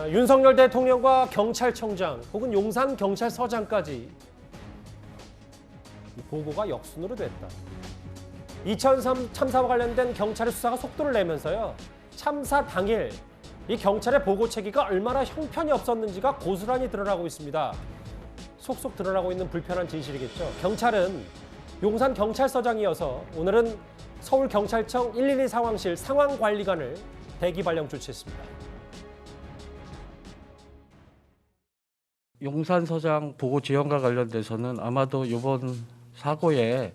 윤석열 대통령과 경찰청장 혹은 용산경찰서장까지 이 보고가 역순으로 됐다. 2003 참사와 관련된 경찰의 수사가 속도를 내면서요. 참사 당일 이 경찰의 보고 체계가 얼마나 형편이 없었는지가 고스란히 드러나고 있습니다. 속속 드러나고 있는 불편한 진실이겠죠. 경찰은 용산경찰서장이어서 오늘은 서울경찰청 112 상황실 상황관리관을 대기 발령 조치했습니다. 용산서장 보고 지원과 관련돼서는 아마도 이번 사고의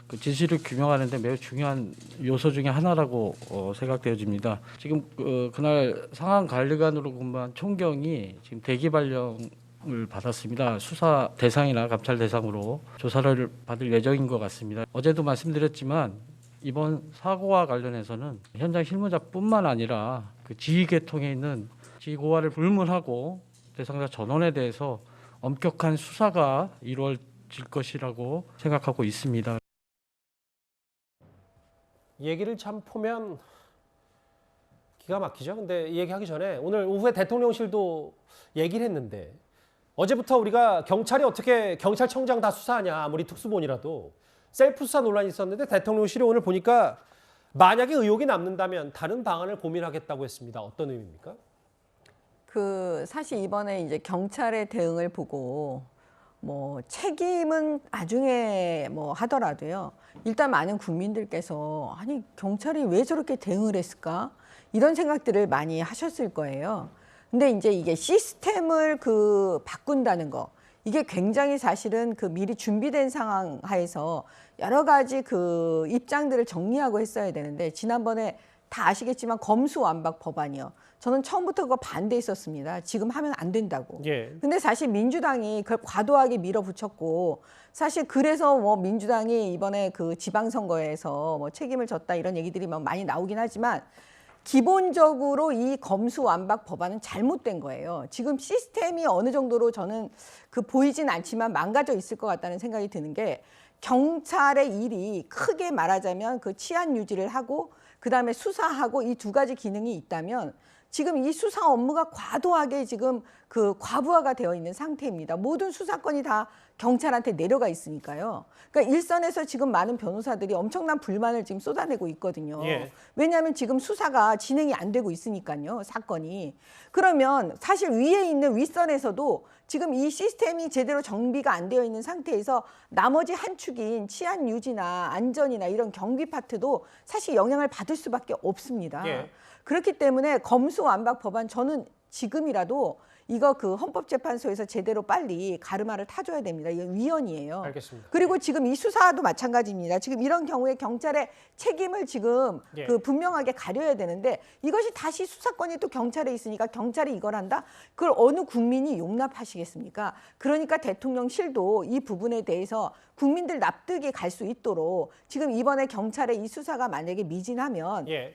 그 진실을 규명하는 데 매우 중요한 요소 중에 하나라고 생각되어집니다. 지금 그날 상황관리관으로 근무한 총경이 지금 대기 발령을 받았습니다. 수사 대상이나 감찰 대상으로 조사를 받을 예정인 것 같습니다. 어제도 말씀드렸지만 이번 사고와 관련해서는 현장 실무자뿐만 아니라 그 지휘 계통에 있는 지휘고하를 불문하고 대상자 전원에 대해서 엄격한 수사가 이루어질 것이라고 생각하고 있습니다. 얘기를 참 보면 기가 막히죠. 근데 이 얘기하기 전에 오늘 오후에 대통령실도 얘기를 했는데 어제부터 우리가 경찰이 어떻게 경찰청장 다 수사하냐, 아무리 특수본이라도 셀프 수사 논란이 있었는데 대통령실이 오늘 보니까 만약에 의혹이 남는다면 다른 방안을 고민하겠다고 했습니다. 어떤 의미입니까? 사실 이번에 이제 경찰의 대응을 보고 뭐 책임은 나중에 뭐 하더라도요. 일단 많은 국민들께서 아니 경찰이 왜 저렇게 대응을 했을까? 이런 생각들을 많이 하셨을 거예요. 근데 이제 이게 시스템을 바꾼다는 거. 이게 굉장히 사실은 미리 준비된 상황 하에서 여러 가지 입장들을 정리하고 했어야 되는데 지난번에 다 아시겠지만 검수완박 법안이요. 저는 처음부터 그거 반대했었습니다. 지금 하면 안 된다고. 예. 근데 사실 민주당이 그걸 과도하게 밀어붙였고 사실 그래서 뭐 민주당이 이번에 지방선거에서 뭐 책임을 졌다 이런 얘기들이 많이 나오긴 하지만 기본적으로 이 검수완박 법안은 잘못된 거예요. 지금 시스템이 어느 정도로 저는 보이진 않지만 망가져 있을 것 같다는 생각이 드는 게 경찰의 일이 크게 말하자면 치안 유지를 하고 그다음에 수사하고 이 두 가지 기능이 있다면 지금 이 수사 업무가 과도하게 지금 과부하가 되어 있는 상태입니다. 모든 수사권이 다 경찰한테 내려가 있으니까요. 그러니까 일선에서 지금 많은 변호사들이 엄청난 불만을 지금 쏟아내고 있거든요. 예. 왜냐하면 지금 수사가 진행이 안 되고 있으니까요. 사건이. 그러면 사실 위에 있는 윗선에서도 지금 이 시스템이 제대로 정비가 안 되어 있는 상태에서 나머지 한 축인 치안 유지나 안전이나 이런 경비 파트도 사실 영향을 받을 수밖에 없습니다. 예. 그렇기 때문에 검수완박 법안 저는 지금이라도 이거 헌법재판소에서 제대로 빨리 가르마를 타줘야 됩니다. 이건 위헌이에요. 알겠습니다. 그리고 지금 이 수사도 마찬가지입니다. 지금 이런 경우에 경찰의 책임을 지금 예. 분명하게 가려야 되는데 이것이 다시 수사권이 또 경찰에 있으니까 경찰이 이걸 한다? 그걸 어느 국민이 용납하시겠습니까? 그러니까 대통령실도 이 부분에 대해서 국민들 납득이 갈 수 있도록 지금 이번에 경찰의 이 수사가 만약에 미진하면 예.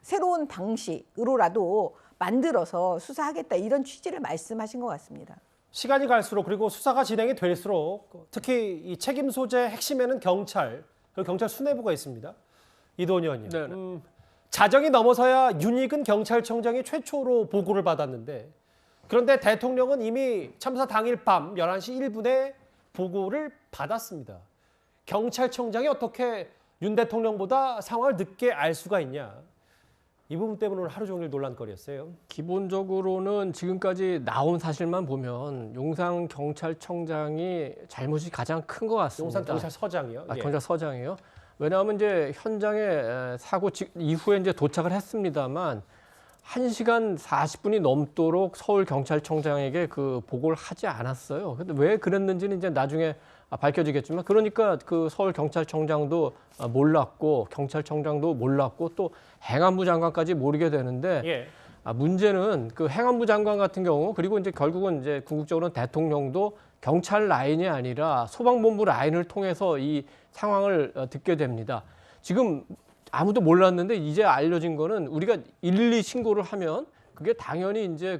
새로운 방식으로라도 만들어서 수사하겠다 이런 취지를 말씀하신 것 같습니다. 시간이 갈수록 그리고 수사가 진행이 될수록 특히 이 책임 소재 핵심에는 경찰, 그리고 경찰 수뇌부가 있습니다. 이도원 의원님. 네. 자정이 넘어서야 윤익은 경찰청장이 최초로 보고를 받았는데 그런데 대통령은 이미 참사 당일 밤 11시 1분에 보고를 받았습니다. 경찰청장이 어떻게 윤 대통령보다 상황을 늦게 알 수가 있냐. 이 부분 때문에 오늘 하루 종일 논란거리였어요. 기본적으로는 지금까지 나온 사실만 보면 용산경찰청장이 잘못이 가장 큰 것 같습니다. 용산경찰서장이요. 예. 경찰서장이요. 왜냐하면 이제 현장에 사고 이후에 이제 도착을 했습니다만 1시간 40분이 넘도록 서울경찰청장에게 보고를 하지 않았어요. 근데 왜 그랬는지는 이제 나중에 밝혀지겠지만 그러니까 서울경찰청장도 몰랐고 경찰청장도 몰랐고 또 행안부 장관까지 모르게 되는데 예. 문제는 행안부 장관 같은 경우 그리고 이제 결국은 이제 궁극적으로는 대통령도 경찰 라인이 아니라 소방본부 라인을 통해서 이 상황을 듣게 됩니다. 지금 아무도 몰랐는데 이제 알려진 거는 우리가 112 신고를 하면 그게 당연히 이제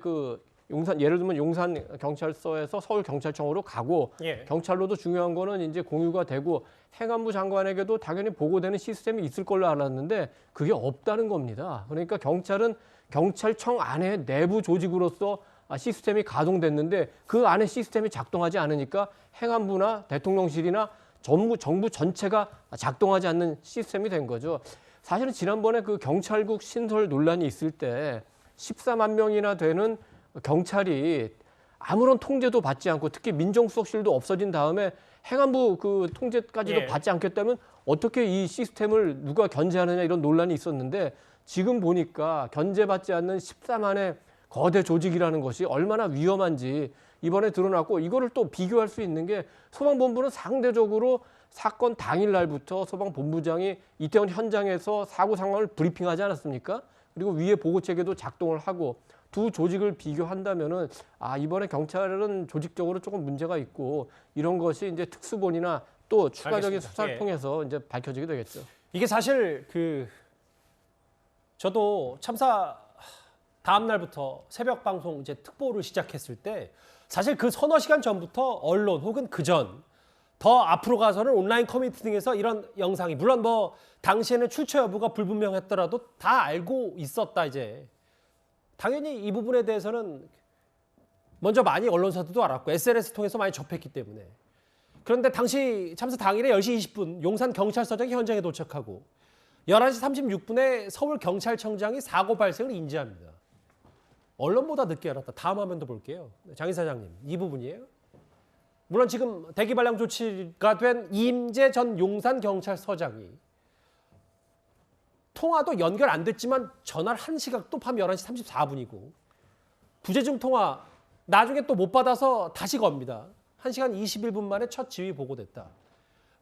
용산 예를 들면 용산 경찰서에서 서울 경찰청으로 가고 예. 경찰로도 중요한 거는 이제 공유가 되고 행안부 장관에게도 당연히 보고되는 시스템이 있을 걸로 알았는데 그게 없다는 겁니다. 그러니까 경찰은 경찰청 안에 내부 조직으로서 시스템이 가동됐는데 그 안에 시스템이 작동하지 않으니까 행안부나 대통령실이나 정부 전체가 작동하지 않는 시스템이 된 거죠. 사실은 지난번에 그 경찰국 신설 논란이 있을 때 14만 명이나 되는 경찰이 아무런 통제도 받지 않고 특히 민정수석실도 없어진 다음에 행안부 그 통제까지도 예. 받지 않겠다면 어떻게 이 시스템을 누가 견제하느냐 이런 논란이 있었는데 지금 보니까 견제받지 않는 14만의 거대 조직이라는 것이 얼마나 위험한지 이번에 드러났고 이거를 또 비교할 수 있는 게 소방본부는 상대적으로 사건 당일날부터 소방본부장이 이태원 현장에서 사고 상황을 브리핑하지 않았습니까? 그리고 위에 보고체계도 작동을 하고 두 조직을 비교한다면은 이번에 경찰은 조직적으로 조금 문제가 있고 이런 것이 이제 특수본이나 또 추가적인 알겠습니다. 수사를 예. 통해서 이제 밝혀지게 되겠죠. 이게 사실 저도 참사 다음 날부터 새벽 방송 이제 특보를 시작했을 때 사실 그 서너 시간 전부터 언론 혹은 그전 더 앞으로 가서는 온라인 커뮤니티 등에서 이런 영상이 물론 뭐 당시에는 출처 여부가 불분명했더라도 다 알고 있었다 이제. 당연히 이 부분에 대해서는 먼저 많이 언론사들도 알았고 SNS 통해서 많이 접했기 때문에. 그런데 당시 참사 당일에 10시 20분 용산 경찰서장이 현장에 도착하고 11시 36분에 서울경찰청장이 사고 발생을 인지합니다. 언론보다 늦게 알았다. 다음 화면도 볼게요. 장 이사장님, 이 부분이에요. 물론 지금 대기발령 조치가 된 이임재 전 용산경찰서장이 통화도 연결 안 됐지만 전화를 한 시각도 밤 11시 34분이고 부재중 통화 나중에 또 못 받아서 다시 겁니다. 1시간 21분 만에 첫 지휘 보고됐다.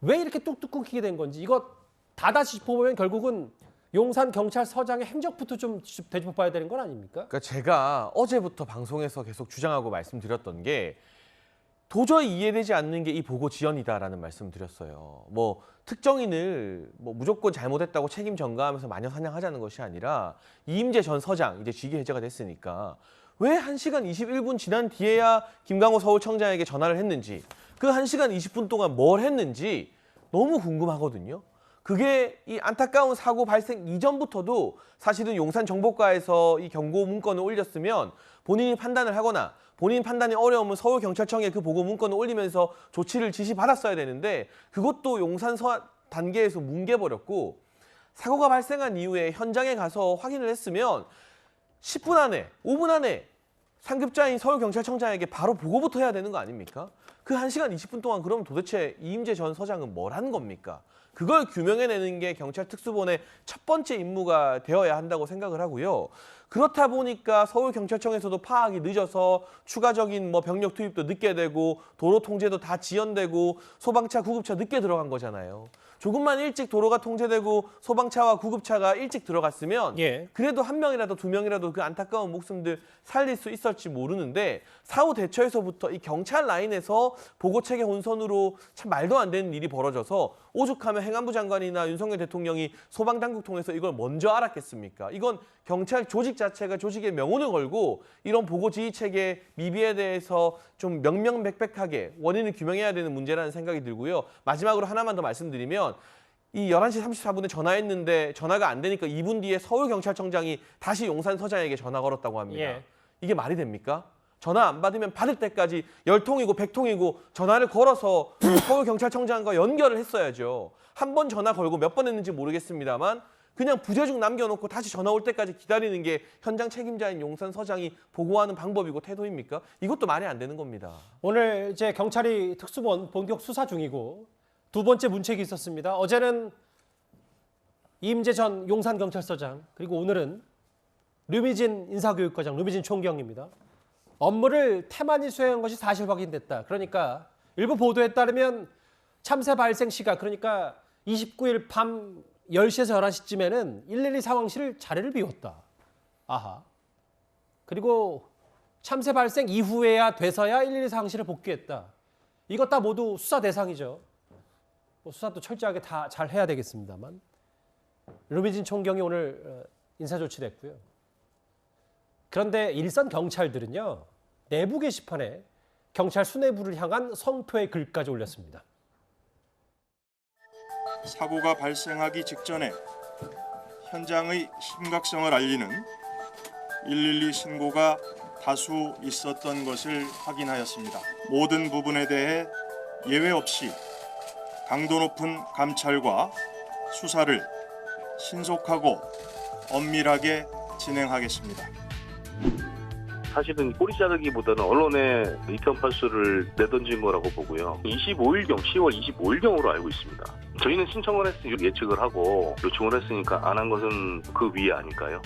왜 이렇게 뚝뚝 끊기게 된 건지 이거 다다시 짚어보면 결국은 용산경찰서장의 행적부터 좀 되짚어봐야 되는 건 아닙니까? 그러니까 제가 어제부터 방송에서 계속 주장하고 말씀드렸던 게 도저히 이해되지 않는 게 이 보고 지연이다라는 말씀드렸어요. 뭐 특정인을 뭐 무조건 잘못했다고 책임 전가하면서 마녀 사냥하자는 것이 아니라 이임재 전 서장 이제 직위 해제가 됐으니까 왜 1시간 21분 지난 뒤에야 김강호 서울청장에게 전화를 했는지 그 1시간 20분 동안 뭘 했는지 너무 궁금하거든요. 그게 이 안타까운 사고 발생 이전부터도 사실은 용산 정보과에서 이 경고 문건을 올렸으면 본인이 판단을 하거나 본인 판단이 어려우면 서울경찰청에 그 보고 문건을 올리면서 조치를 지시받았어야 되는데 그것도 용산 단계에서 뭉개버렸고 사고가 발생한 이후에 현장에 가서 확인을 했으면 10분 안에 5분 안에 상급자인 서울경찰청장에게 바로 보고부터 해야 되는 거 아닙니까? 그 1시간 20분 동안 그럼 도대체 이임재 전 서장은 뭘 한 겁니까? 그걸 규명해내는 게 경찰 특수본의 첫 번째 임무가 되어야 한다고 생각을 하고요. 그렇다 보니까 서울경찰청에서도 파악이 늦어서 추가적인 뭐 병력 투입도 늦게 되고 도로 통제도 다 지연되고 소방차, 구급차 늦게 들어간 거잖아요. 조금만 일찍 도로가 통제되고 소방차와 구급차가 일찍 들어갔으면 예. 그래도 한 명이라도 두 명이라도 그 안타까운 목숨들 살릴 수 있을지 모르는데 사후 대처에서부터 이 경찰 라인에서 보고체계 혼선으로 참 말도 안 되는 일이 벌어져서 오죽하면 행안부 장관이나 윤석열 대통령이 소방당국 통해서 이걸 먼저 알았겠습니까? 이건 경찰 조직 자체가 조직의 명운을 걸고 이런 보고지휘체계 미비에 대해서 좀 명명백백하게 원인을 규명해야 되는 문제라는 생각이 들고요. 마지막으로 하나만 더 말씀드리면 이 11시 34분에 전화했는데 전화가 안 되니까 2분 뒤에 서울경찰청장이 다시 용산서장에게 전화 걸었다고 합니다. 예. 이게 말이 됩니까? 전화 안 받으면 받을 때까지 10통이고 100통이고 전화를 걸어서 서울경찰청장과 연결을 했어야죠. 한 번 전화 걸고 몇 번 했는지 모르겠습니다만 그냥 부재중 남겨놓고 다시 전화 올 때까지 기다리는 게 현장 책임자인 용산 서장이 보고하는 방법이고 태도입니까? 이것도 말이 안 되는 겁니다. 오늘 이제 경찰이 특수본 본격 수사 중이고 두 번째 문책이 있었습니다. 어제는 이임재 전 용산경찰서장 그리고 오늘은 류미진 인사교육과장, 류미진 총경입니다. 업무를 태만히 수행한 것이 사실 확인됐다. 그러니까 일부 보도에 따르면 참사 발생 시각 그러니까 29일 밤 10시에서 11시쯤에는 112 상황실 자리를 비웠다. 아하. 그리고 참사 발생 이후에야 돼서야 112 상황실에 복귀했다. 이것 다 모두 수사 대상이죠. 뭐 수사도 철저하게 다 잘 해야 되겠습니다만. 류미진 총경이 오늘 인사 조치됐고요. 그런데 일선 경찰들은요. 내부 게시판에 경찰 수뇌부를 향한 성토의 글까지 올렸습니다. 사고가 발생하기 직전에 현장의 심각성을 알리는 112 신고가 다수 있었던 것을 확인하였습니다. 모든 부분에 대해 예외 없이 강도 높은 감찰과 수사를 신속하고 엄밀하게 진행하겠습니다. 사실은 꼬리 자르기보다는 언론에 이태원 팔수를 내던진 거라고 보고요. 25일경, 10월 25일경으로 알고 있습니다. 저희는 신청을 예측을 하고 요청을 했으니까 안 한 것은 그 위에 아닐까요?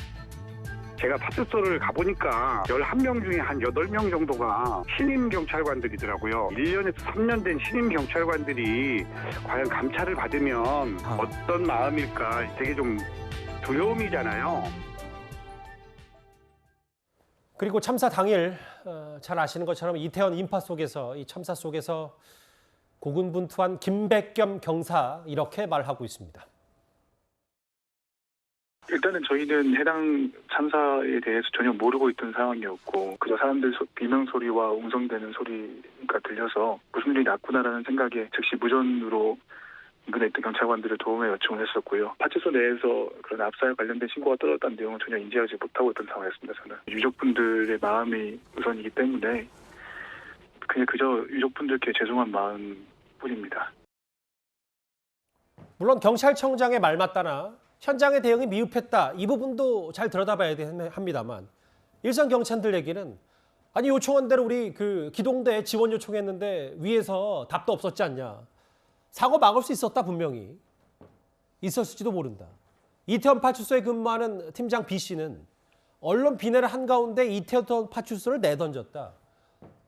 제가 파출소를 가보니까 11명 중에 한 8명 정도가 신임 경찰관들이더라고요. 1년에서 3년 된 신임 경찰관들이 과연 감찰을 받으면 어떤 마음일까 되게 좀 두려움이잖아요. 그리고 참사 당일 잘 아시는 것처럼 이태원 인파 속에서 이 참사 속에서 고군분투한 김백겸 경사 이렇게 말하고 있습니다. 일단은 저희는 해당 참사에 대해서 전혀 모르고 있던 상황이었고 그저 사람들 비명 소리와 웅성대는 소리가 들려서 무슨 일이 났구나라는 생각에 즉시 무전으로 인근에 있던 경찰관들을 도움에 요청을 했었고요. 파출소 내에서 그런 압사와 관련된 신고가 떨어졌다는 내용은 전혀 인지하지 못하고 있던 상황이었습니다. 저는 유족분들의 마음이 우선이기 때문에 그냥 그저 유족분들께 죄송한 마음뿐입니다. 물론 경찰청장의 말 맞다나 현장의 대응이 미흡했다. 이 부분도 잘 들여다봐야 합니다만 일선 경찰들 얘기는 아니 요청한 대로 우리 그 기동대에 지원 요청했는데 위에서 답도 없었지 않냐. 사고 막을 수 있었다 분명히. 있었을지도 모른다. 이태원 파출소에 근무하는 팀장 B 씨는 언론 비내를 한가운데 이태원 파출소를 내던졌다.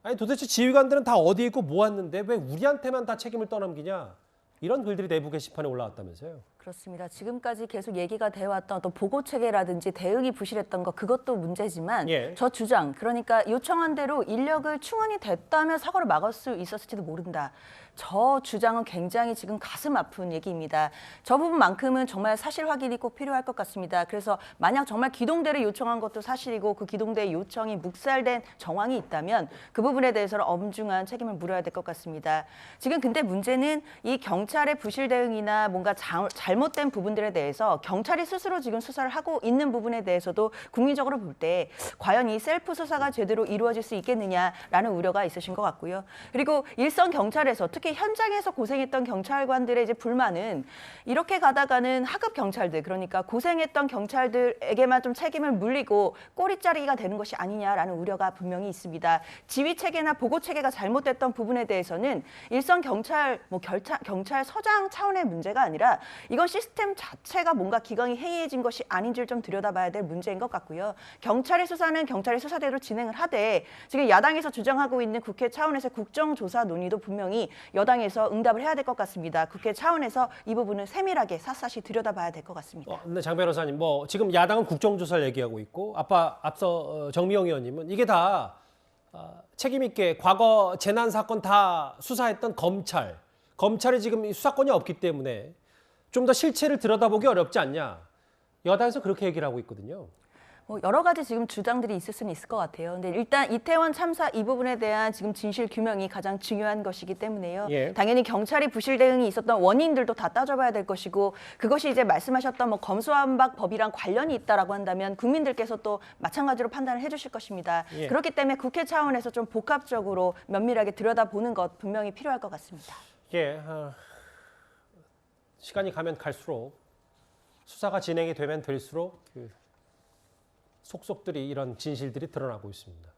아니 도대체 지휘관들은 다 어디에 있고 뭐 왔는데 왜 우리한테만 다 책임을 떠넘기냐. 이런 글들이 내부 게시판에 올라왔다면서요. 그렇습니다. 지금까지 계속 얘기가 되어왔던 어떤 보고 체계라든지 대응이 부실했던 것 그것도 문제지만 저 주장 그러니까 요청한 대로 인력을 충원이 됐다면 사고를 막을 수 있었을지도 모른다. 저 주장은 굉장히 지금 가슴 아픈 얘기입니다. 저 부분만큼은 정말 사실 확인이 꼭 필요할 것 같습니다. 그래서 만약 정말 기동대를 요청한 것도 사실이고 그 기동대의 요청이 묵살된 정황이 있다면 그 부분에 대해서는 엄중한 책임을 물어야 될 것 같습니다. 지금 근데 문제는 이 경찰의 부실 대응이나 뭔가 잘못된 부분들에 대해서 경찰이 스스로 지금 수사를 하고 있는 부분에 대해서도 국민적으로 볼 때 과연 이 셀프 수사가 제대로 이루어질 수 있겠느냐라는 우려가 있으신 것 같고요. 그리고 일선 경찰에서 특히 현장에서 고생했던 경찰관들의 이제 불만은 이렇게 가다가는 하급 경찰들 그러니까 고생했던 경찰들에게만 좀 책임을 물리고 꼬리자르기가 되는 것이 아니냐라는 우려가 분명히 있습니다. 지휘 체계나 보고 체계가 잘못됐던 부분에 대해서는 일선 경찰 경찰서장 차원의 문제가 아니라 이건 시스템 자체가 뭔가 기강이 해이해진 것이 아닌지를 좀 들여다봐야 될 문제인 것 같고요. 경찰의 수사는 경찰의 수사대로 진행을 하되 지금 야당에서 주장하고 있는 국회 차원에서 국정조사 논의도 분명히 여당에서 응답을 해야 될 것 같습니다. 국회 차원에서 이 부분은 세밀하게 샅샅이 들여다봐야 될 것 같습니다. 근데 장 변호사님, 뭐 지금 야당은 국정조사를 얘기하고 있고 앞서 정미영 의원님은 이게 다 책임 있게 과거 재난 사건 다 수사했던 검찰이 지금 수사권이 없기 때문에 좀 더 실체를 들여다보기 어렵지 않냐. 여당에서 그렇게 얘기를 하고 있거든요. 여러 가지 지금 주장들이 있을 수는 있을 것 같아요. 근데 일단 이태원 참사 이 부분에 대한 지금 진실 규명이 가장 중요한 것이기 때문에요. 당연히 경찰이 부실 대응이 있었던 원인들도 다 따져봐야 될 것이고 그것이 이제 말씀하셨던 뭐 검수완박 법이랑 관련이 있다라고 한다면 국민들께서 또 마찬가지로 판단을 해주실 것입니다. 그렇기 때문에 국회 차원에서 좀 복합적으로 면밀하게 들여다보는 것 분명히 필요할 것 같습니다. 시간이 가면 갈수록 수사가 진행이 되면 될수록 속속들이 이런 진실들이 드러나고 있습니다.